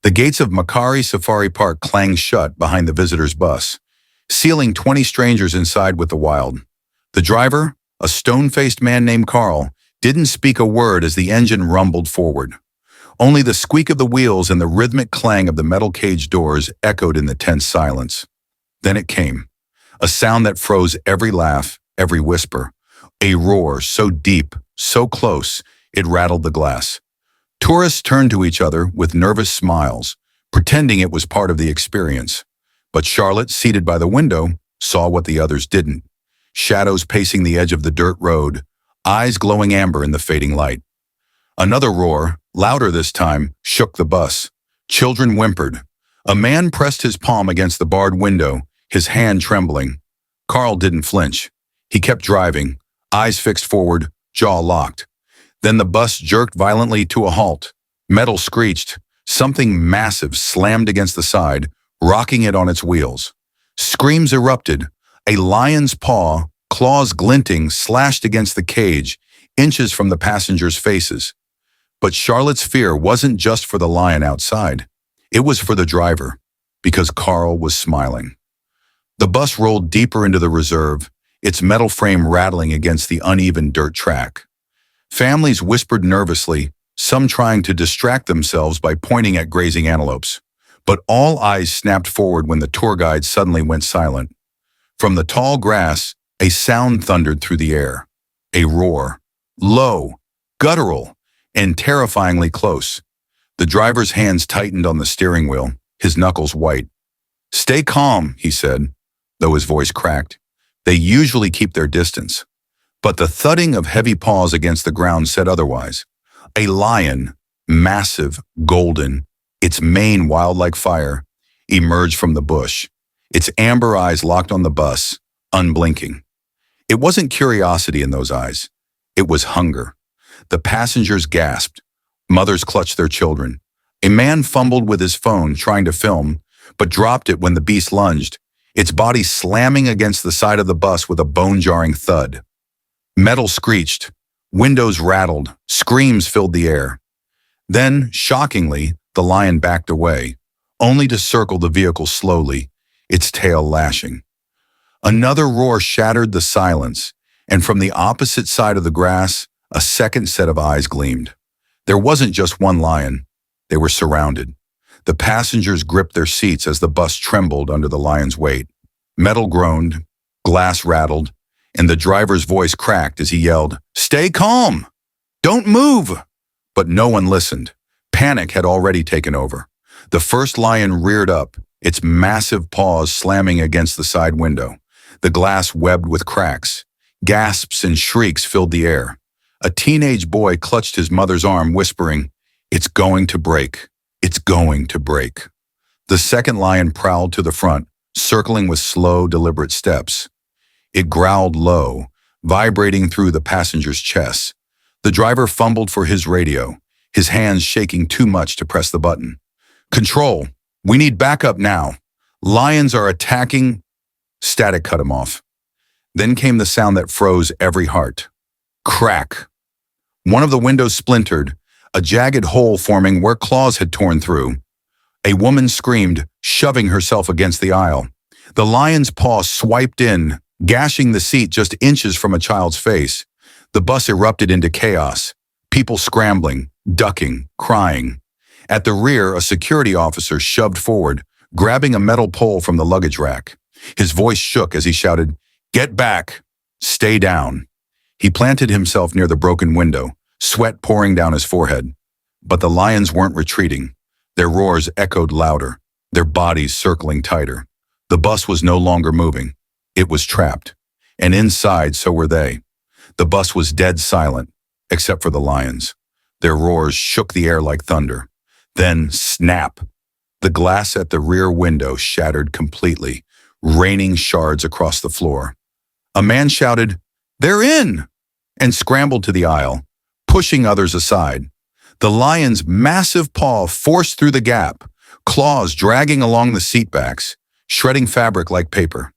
The gates of Makari Safari Park clanged shut behind the visitor's bus, sealing 20 strangers inside with the wild. The driver, a stone-faced man named Carl, didn't speak a word as the engine rumbled forward. Only the squeak of the wheels and the rhythmic clang of the metal cage doors echoed in the tense silence. Then it came, a sound that froze every laugh, every whisper, a roar so deep, so close, it rattled the glass. Tourists turned to each other with nervous smiles, pretending it was part of the experience. But Charlotte, seated by the window, saw what the others didn't. Shadows pacing the edge of the dirt road, eyes glowing amber in the fading light. Another roar, louder this time, shook the bus. Children whimpered. A man pressed his palm against the barred window, his hand trembling. Carl didn't flinch. He kept driving, eyes fixed forward, jaw locked. Then the bus jerked violently to a halt. Metal screeched. Something massive slammed against the side, rocking it on its wheels. Screams erupted. A lion's paw, claws glinting, slashed against the cage, inches from the passengers' faces. But Charlotte's fear wasn't just for the lion outside. It was for the driver, because Carl was smiling. The bus rolled deeper into the reserve, its metal frame rattling against the uneven dirt track. Families whispered nervously, some trying to distract themselves by pointing at grazing antelopes. But all eyes snapped forward when the tour guide suddenly went silent. From the tall grass, a sound thundered through the air. A roar. Low, guttural, and terrifyingly close. The driver's hands tightened on the steering wheel, his knuckles white. "Stay calm," he said, though his voice cracked. They usually keep their distance. But the thudding of heavy paws against the ground said otherwise. A lion, massive, golden, its mane wild like fire, emerged from the bush, its amber eyes locked on the bus, unblinking. It wasn't curiosity in those eyes. It was hunger. The passengers gasped. Mothers clutched their children. A man fumbled with his phone, trying to film, but dropped it when the beast lunged, its body slamming against the side of the bus with a bone-jarring thud. Metal screeched. Windows rattled. Screams filled the air. Then, shockingly, the lion backed away, only to circle the vehicle slowly, its tail lashing. Another roar shattered the silence, and from the opposite side of the grass, a second set of eyes gleamed. There wasn't just one lion. They were surrounded. The passengers gripped their seats as the bus trembled under the lion's weight. Metal groaned, glass rattled, and the driver's voice cracked as he yelled, "Stay calm! Don't move!" But no one listened. Panic had already taken over. The first lion reared up, its massive paws slamming against the side window, the glass webbed with cracks. Gasps and shrieks filled the air. A teenage boy clutched his mother's arm, whispering, "It's going to break. It's going to break." The second lion prowled to the front, circling with slow, deliberate steps. It growled low, vibrating through the passengers' chests. The driver fumbled for his radio, his hands shaking too much to press the button. "Control, we need backup now. Lions are attacking." Static cut him off. Then came the sound that froze every heart. Crack. One of the windows splintered, a jagged hole forming where claws had torn through. A woman screamed, shoving herself against the aisle. The lion's paw swiped in, gashing the seat just inches from a child's face. The bus erupted into chaos, people scrambling, ducking, crying. At the rear, a security officer shoved forward, grabbing a metal pole from the luggage rack. His voice shook as he shouted, "Get back! Stay down!" He planted himself near the broken window, sweat pouring down his forehead. But the lions weren't retreating. Their roars echoed louder, their bodies circling tighter. The bus was no longer moving. It was trapped. And inside, so were they. The bus was dead silent, except for the lions. Their roars shook the air like thunder. Then, snap! The glass at the rear window shattered completely, raining shards across the floor. A man shouted, "They're in!" and scrambled to the aisle, pushing others aside. The lion's massive paw forced through the gap, claws dragging along the seatbacks, shredding fabric like paper.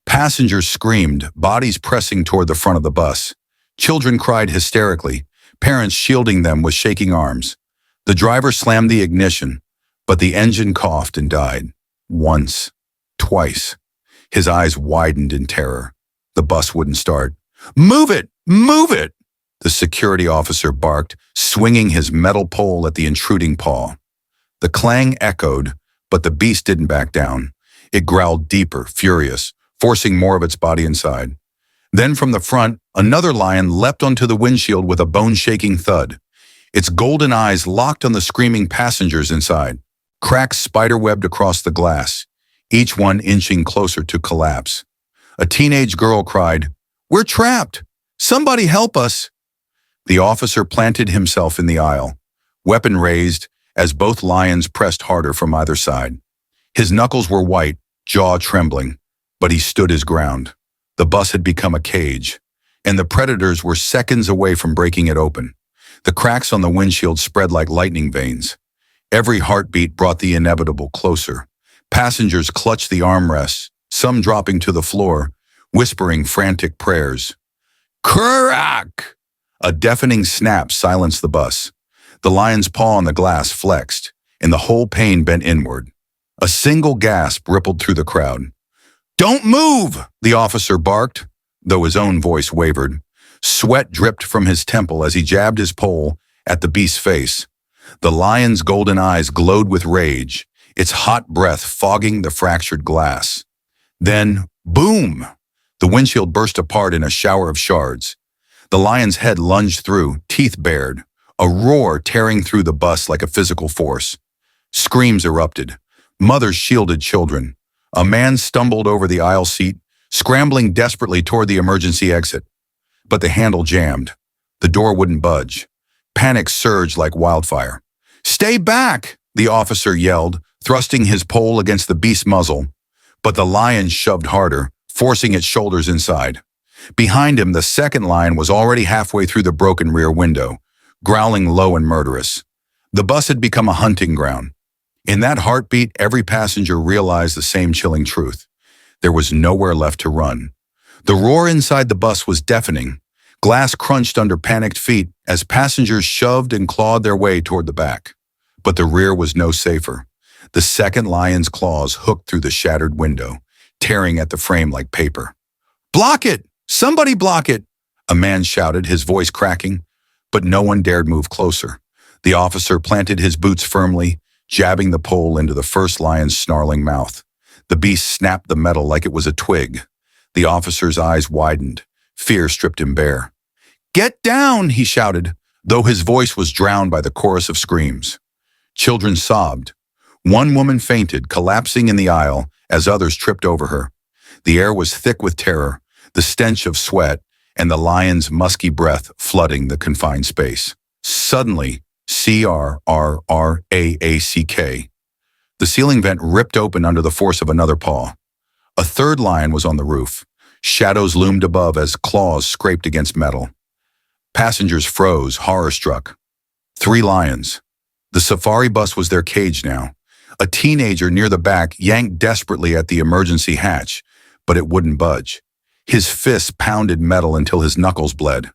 Passengers screamed, bodies pressing toward the front of the bus. Children cried hysterically, parents shielding them with shaking arms. The driver slammed the ignition, But the engine coughed and died. Once. Twice. His eyes widened in terror. The bus wouldn't start. "Move it! Move it!" the security officer barked, swinging his metal pole at the intruding paw. The clang echoed, but the beast didn't back down. It growled deeper, furious, forcing more of its body inside. Then from the front, another lion leapt onto the windshield with a bone-shaking thud. Its golden eyes locked on the screaming passengers inside. Cracks spiderwebbed across the glass, each one inching closer to collapse. A teenage girl cried, "We're trapped! Somebody help us!" The officer planted himself in the aisle, weapon raised, as both lions pressed harder from either side. His knuckles were white, jaw trembling, but he stood his ground. The bus had become a cage, and the predators were seconds away from breaking it open. The cracks on the windshield spread like lightning veins. Every heartbeat brought the inevitable closer. Passengers clutched the armrests, some dropping to the floor, whispering frantic prayers. Crack! A deafening snap silenced the bus. The lion's paw on the glass flexed, and the whole pane bent inward. A single gasp rippled through the crowd. "Don't move!" the officer barked, though his own voice wavered. Sweat dripped from his temple as he jabbed his pole at the beast's face. The lion's golden eyes glowed with rage, its hot breath fogging the fractured glass. Then, boom! The windshield burst apart in a shower of shards. The lion's head lunged through, teeth bared, a roar tearing through the bus like a physical force. Screams erupted. Mothers shielded children. A man stumbled over the aisle seat, scrambling desperately toward the emergency exit. But the handle jammed. The door wouldn't budge. Panic surged like wildfire. "Stay back!" the officer yelled, thrusting his pole against the beast's muzzle. But the lion shoved harder, forcing its shoulders inside. Behind him, the second lion was already halfway through the broken rear window, growling low and murderous. The bus had become a hunting ground. In that heartbeat, every passenger realized the same chilling truth. There was nowhere left to run. The roar inside the bus was deafening. Glass crunched under panicked feet as passengers shoved and clawed their way toward the back. But the rear was no safer. The second lion's claws hooked through the shattered window, tearing at the frame like paper. "Block it! Somebody block it!" a man shouted, his voice cracking. But no one dared move closer. The officer planted his boots firmly, jabbing the pole into the first lion's snarling mouth. The beast snapped the metal like it was a twig. The officer's eyes widened. Fear stripped him bare. "Get down!" he shouted, though his voice was drowned by the chorus of screams. Children sobbed. One woman fainted, collapsing in the aisle as others tripped over her. The air was thick with terror, the stench of sweat, and the lion's musky breath flooding the confined space. Suddenly, CRRRAACK. The ceiling vent ripped open under the force of another paw. A third lion was on the roof. Shadows loomed above as claws scraped against metal. Passengers froze, horror-struck. 3 lions. The safari bus was their cage now. A teenager near the back yanked desperately at the emergency hatch, but it wouldn't budge. His fists pounded metal until his knuckles bled.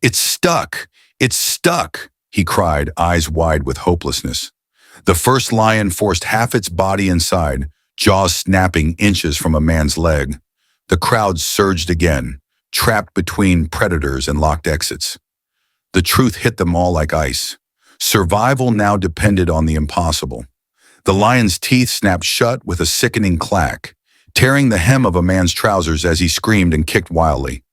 "It's stuck! It's stuck!" he cried, eyes wide with hopelessness. The first lion forced half its body inside, jaws snapping inches from a man's leg. The crowd surged again, trapped between predators and locked exits. The truth hit them all like ice. Survival now depended on the impossible. The lion's teeth snapped shut with a sickening clack, tearing the hem of a man's trousers as he screamed and kicked wildly.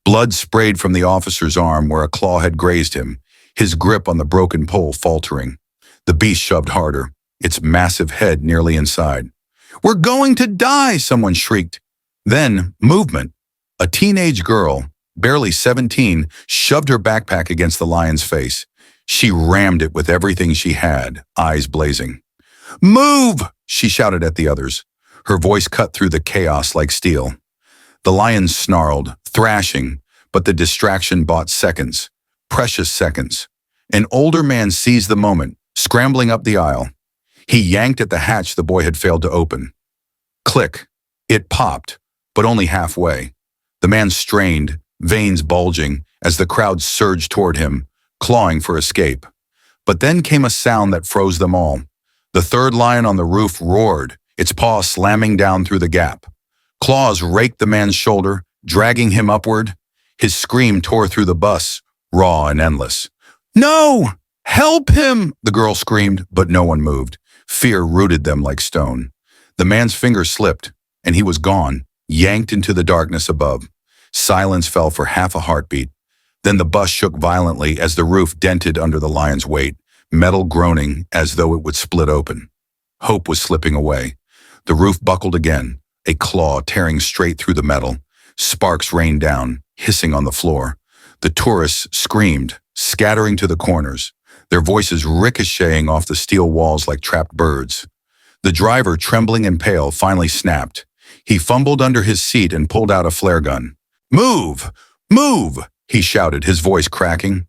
Blood sprayed from the officer's arm where a claw had grazed him, his grip on the broken pole faltering. The beast shoved harder, its massive head nearly inside. "We're going to die!" someone shrieked. Then, movement. A teenage girl, barely 17, shoved her backpack against the lion's face. She rammed it with everything she had, eyes blazing. "Move!" she shouted at the others. Her voice cut through the chaos like steel. The lion snarled, thrashing, but the distraction bought seconds, precious seconds. An older man seized the moment, scrambling up the aisle. He yanked at the hatch the boy had failed to open. Click. It popped, but only halfway. The man strained, veins bulging, as the crowd surged toward him, clawing for escape. But then came a sound that froze them all. The third lion on the roof roared, its paw slamming down through the gap. Claws raked the man's shoulder, dragging him upward. His scream tore through the bus, raw and endless. "No! Help him!" the girl screamed, but no one moved. Fear rooted them like stone. The man's finger slipped, and he was gone, yanked into the darkness above. Silence fell for half a heartbeat. Then the bus shook violently as the roof dented under the lion's weight, metal groaning as though it would split open. Hope was slipping away. The roof buckled again, a claw tearing straight through the metal. Sparks rained down, hissing on the floor. The tourists screamed, scattering to the corners, their voices ricocheting off the steel walls like trapped birds. The driver, trembling and pale, finally snapped. He fumbled under his seat and pulled out a flare gun. "Move! Move!" he shouted, his voice cracking.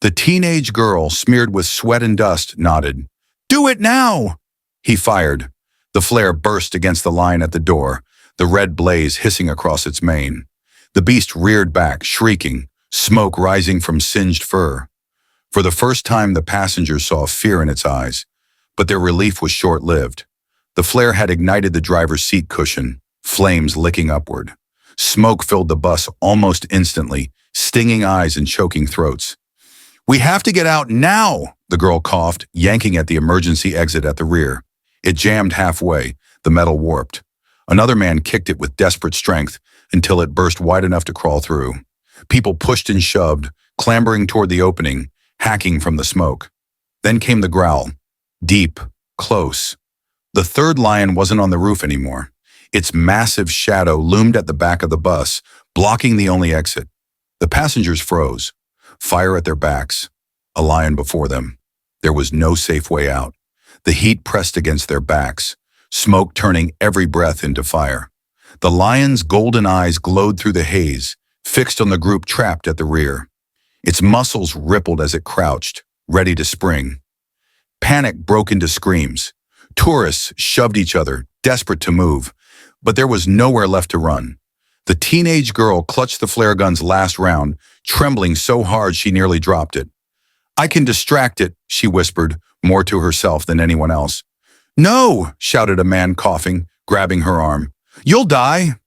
The teenage girl, smeared with sweat and dust, nodded. "Do it now!" He fired. The flare burst against the lion at the door, the red blaze hissing across its mane. The beast reared back, shrieking, smoke rising from singed fur. For the first time, the passengers saw fear in its eyes, but their relief was short-lived. The flare had ignited the driver's seat cushion, flames licking upward. Smoke filled the bus almost instantly, stinging eyes and choking throats. "We have to get out now," the girl coughed, yanking at the emergency exit at the rear. It jammed halfway, the metal warped. Another man kicked it with desperate strength until it burst wide enough to crawl through. People pushed and shoved, clambering toward the opening, hacking from the smoke. Then came the growl. Deep, close. The third lion wasn't on the roof anymore. Its massive shadow loomed at the back of the bus, blocking the only exit. The passengers froze, fire at their backs, a lion before them. There was no safe way out. The heat pressed against their backs, smoke turning every breath into fire. The lion's golden eyes glowed through the haze, fixed on the group trapped at the rear. Its muscles rippled as it crouched, ready to spring. Panic broke into screams. Tourists shoved each other, desperate to move, but there was nowhere left to run. The teenage girl clutched the flare gun's last round, trembling so hard she nearly dropped it. "I can distract it," she whispered, more to herself than anyone else. "No," shouted a man, coughing, grabbing her arm. "You'll die."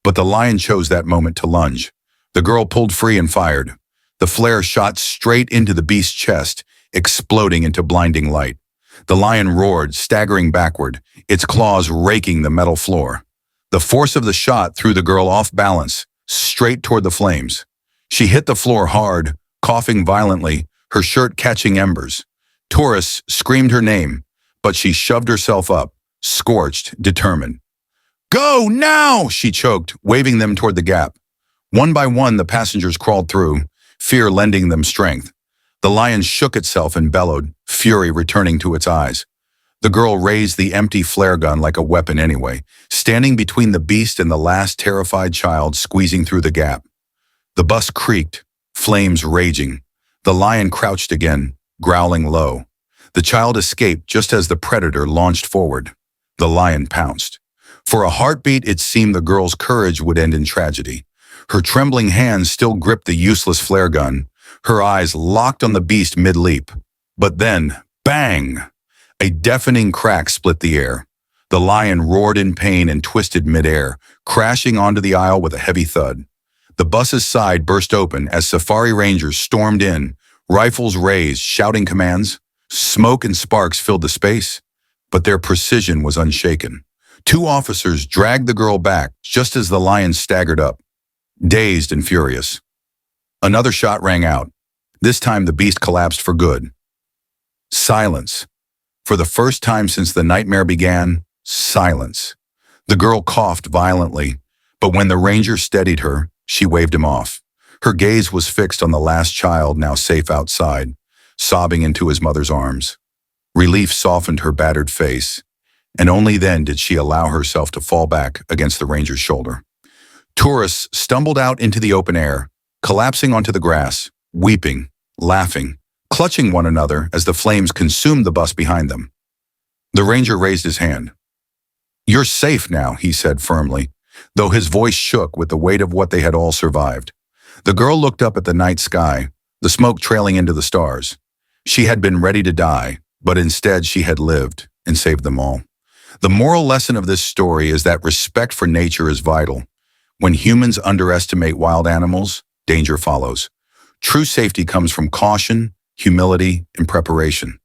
But the lion chose that moment to lunge. The girl pulled free and fired. The flare shot straight into the beast's chest, exploding into blinding light. The lion roared, staggering backward, its claws raking the metal floor. The force of the shot threw the girl off balance, straight toward the flames. She hit the floor hard, coughing violently, her shirt catching embers. Tourists screamed her name, but she shoved herself up, scorched, determined. "Go now!" she choked, waving them toward the gap. One by one, the passengers crawled through, fear lending them strength. The lion shook itself and bellowed, fury returning to its eyes. The girl raised the empty flare gun like a weapon anyway, standing between the beast and the last terrified child squeezing through the gap. The bus creaked, flames raging. The lion crouched again, growling low. The child escaped just as the predator launched forward. The lion pounced. For a heartbeat, it seemed the girl's courage would end in tragedy. Her trembling hands still gripped the useless flare gun, her eyes locked on the beast mid-leap. But then, bang! A deafening crack split the air. The lion roared in pain and twisted midair, crashing onto the aisle with a heavy thud. The bus's side burst open as safari rangers stormed in, rifles raised, shouting commands. Smoke and sparks filled the space, but their precision was unshaken. Two officers dragged the girl back just as the lion staggered up, dazed and furious. Another shot rang out. This time the beast collapsed for good. Silence. For the first time since the nightmare began, silence. The girl coughed violently, but when the ranger steadied her, she waved him off. Her gaze was fixed on the last child now safe outside, sobbing into his mother's arms. Relief softened her battered face, and only then did she allow herself to fall back against the ranger's shoulder. Tourists stumbled out into the open air, collapsing onto the grass, weeping, laughing, clutching one another as the flames consumed the bus behind them. The ranger raised his hand. "You're safe now," he said firmly, though his voice shook with the weight of what they had all survived. The girl looked up at the night sky, the smoke trailing into the stars. She had been ready to die, but instead she had lived, and saved them all. The moral lesson of this story is that respect for nature is vital. When humans underestimate wild animals, danger follows. True safety comes from caution, humility, and preparation.